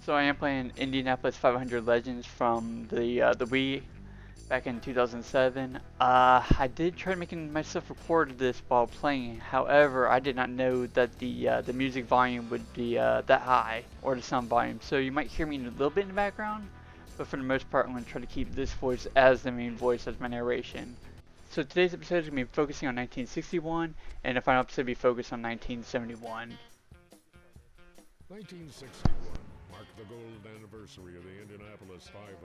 So I am playing Indianapolis 500 Legends from the Wii back in 2007. I did try making myself record this while playing. However, I did not know that the music volume would be that high, or the sound volume. So you might hear me a little bit in the background, but for the most part, I'm going to try to keep this voice as the main voice as my narration. So today's episode is going to be focusing on 1961, and the final episode will be focused on 1971. 1961 marked the gold anniversary of the Indianapolis 500.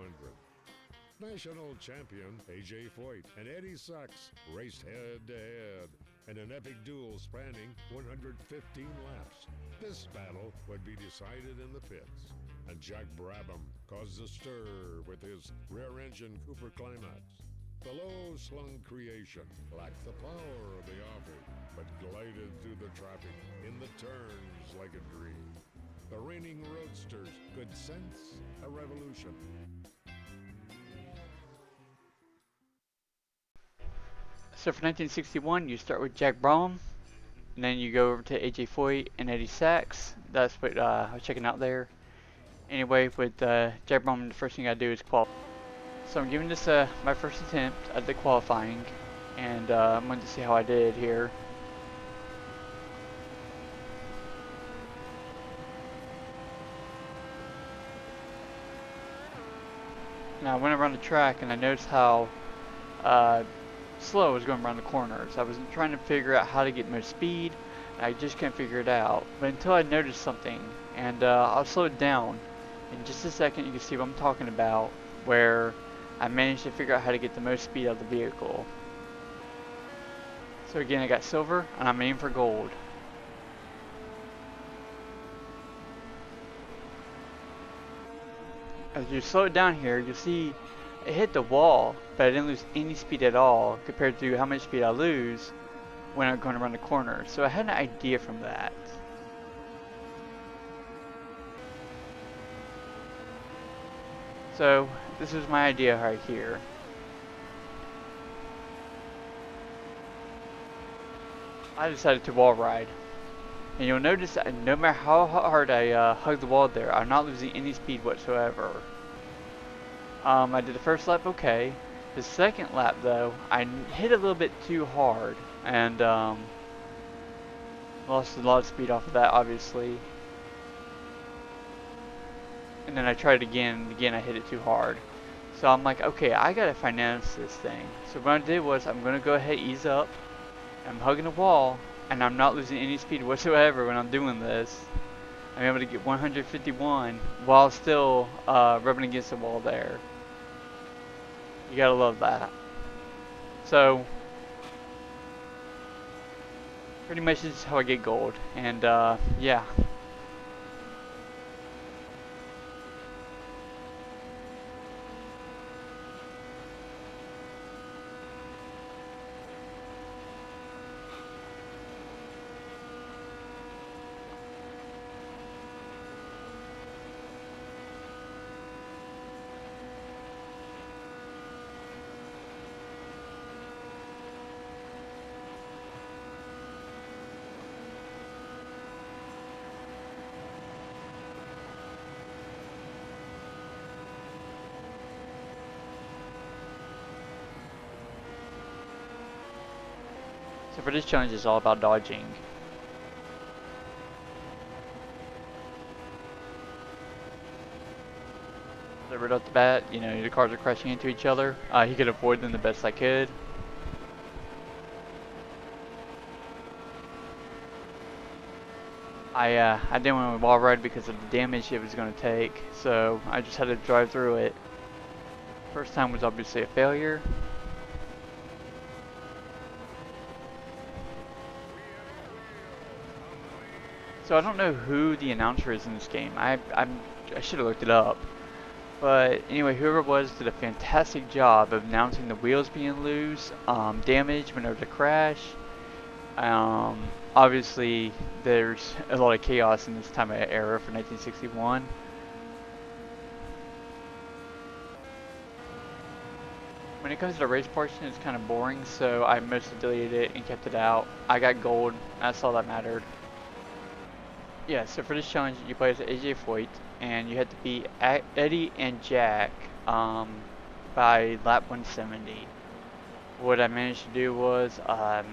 National champion A.J. Foyt and Eddie Sachs raced head-to-head in an epic duel spanning 115 laps. This battle would be decided in the pits, and Jack Brabham caused a stir with his rear-engine Cooper Climax. The low-slung creation lacked the power of the Offie, but glided through the traffic in the turns like a dream. The reigning roadsters could sense a revolution. So for 1961, you start with Jack Brabham, and then you go over to AJ Foyt and Eddie Sachs. That's what I was checking out there. Anyway, with Jack Brabham, the first thing I do is qualify. So I'm giving this my first attempt at the qualifying, and I'm going to see how I did here. Now I went around the track and I noticed how slow I was going around the corners. I was trying to figure out how to get most speed, and I just couldn't figure it out. But until I noticed something, and I'll slow it down. In just a second, you can see what I'm talking about, where I managed to figure out how to get the most speed out of the vehicle. So again, I got silver, and I'm aiming for gold. As you slow it down here, you'll see it hit the wall, but I didn't lose any speed at all compared to how much speed I lose when I'm going around the corner. So I had an idea from that. So this is my idea right here. I decided to wall ride. And you'll notice that no matter how hard I hug the wall there, I'm not losing any speed whatsoever. I did the first lap okay. The second lap though, I hit a little bit too hard and lost a lot of speed off of that obviously. And then I tried again, and again I hit it too hard. So I'm like, okay, I gotta finance this thing. So what I did was, I'm gonna go ahead, ease up. I'm hugging the wall, and I'm not losing any speed whatsoever when I'm doing this. I'm able to get 151 while still rubbing against the wall there. You gotta love that. So, pretty much this is how I get gold. And yeah. So for this challenge, it's all about dodging. So right off the bat, you know, the cars are crashing into each other. He could avoid them the best I could. I didn't want to wall ride because of the damage it was going to take, so I just had to drive through it. First time was obviously a failure. So I don't know who the announcer is in this game. I should have looked it up. But anyway, whoever it was did a fantastic job of announcing the wheels being loose, damage whenever the crash. Obviously, there's a lot of chaos in this time of era for 1961. When it comes to the race portion, it's kind of boring, so I mostly deleted it and kept it out. I got gold, that's all that mattered. Yeah, so for this challenge, you play as AJ Foyt, and you had to beat Eddie and Jack by lap 170. What I managed to do was I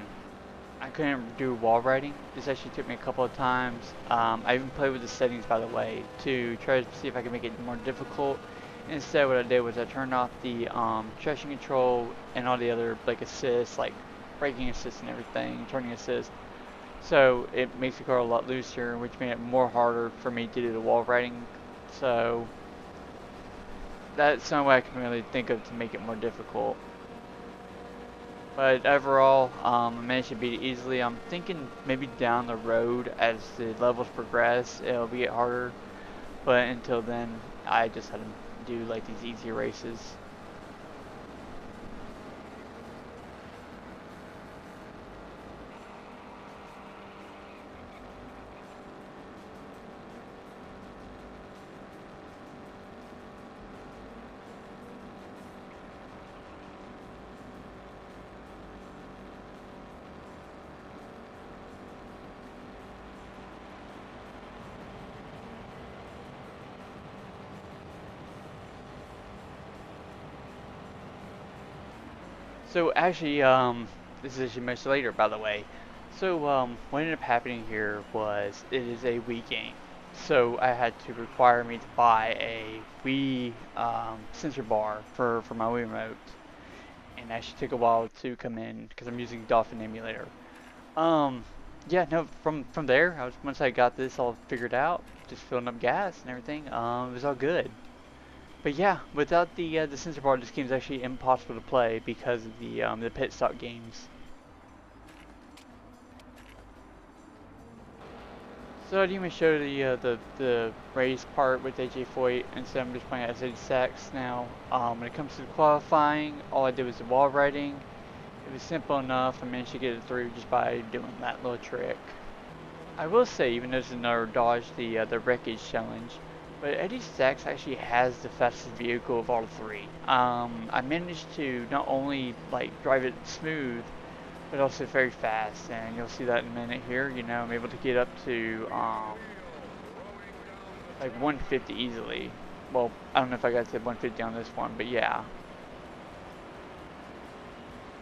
couldn't do wall riding. This actually took me a couple of times. I even played with the settings, by the way, to try to see if I could make it more difficult. Instead, what I did was I turned off the traction control and all the other like assists, like braking assist and everything, turning assist. So it makes the car a lot looser, which made it more harder for me to do the wall riding. So that's the only way I can really think of to make it more difficult. But overall, I managed to beat it easily. I'm thinking maybe down the road as the levels progress, it'll get harder. But until then, I just had to do like these easy races. So actually, this is actually much later, by the way. So what ended up happening here was it is a Wii game. So I had to require me to buy a Wii sensor bar for my Wii remote, and actually took a while to come in because I'm using Dolphin emulator. Um, yeah, no, from there, once I got this all figured out, just filling up gas and everything, it was all good. But yeah, without the sensor bar, this game is actually impossible to play because of the pit stop games. So I didn't even show the race part with AJ4, instead I'm just playing as Eddie Sachs now. When it comes to the qualifying, all I did was the wall riding. It was simple enough. I managed to get it through just by doing that little trick. I will say, even though this is another Dodge, the wreckage challenge, but Eddie Sachs actually has the fastest vehicle of all three. I managed to not only like drive it smooth, but also very fast, and you'll see that in a minute here. You know, I'm able to get up to like 150 easily. Well, I don't know if I got to 150 on this one, but yeah.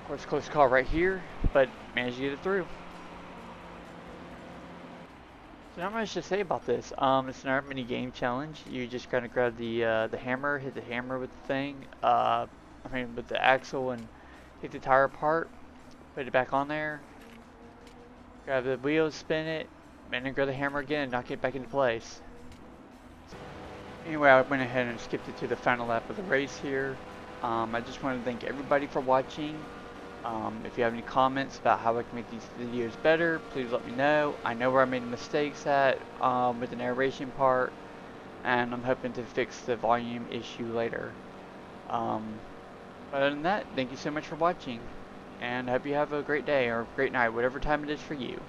Of course, close call right here, but managed to get it through. So not much to say about this. It's an art mini game challenge. You just kind of grab the hammer, hit the hammer with the thing. I mean with the axle, and take the tire apart, put it back on there. Grab the wheels, spin it, and then grab the hammer again and knock it back into place. Anyway, I went ahead and skipped it to the final lap of the race here. I just want to thank everybody for watching. If you have any comments about how I can make these videos better, please let me know. I know where I made mistakes at with the narration part, and I'm hoping to fix the volume issue later. Other than that, thank you so much for watching, and I hope you have a great day or great night, whatever time it is for you.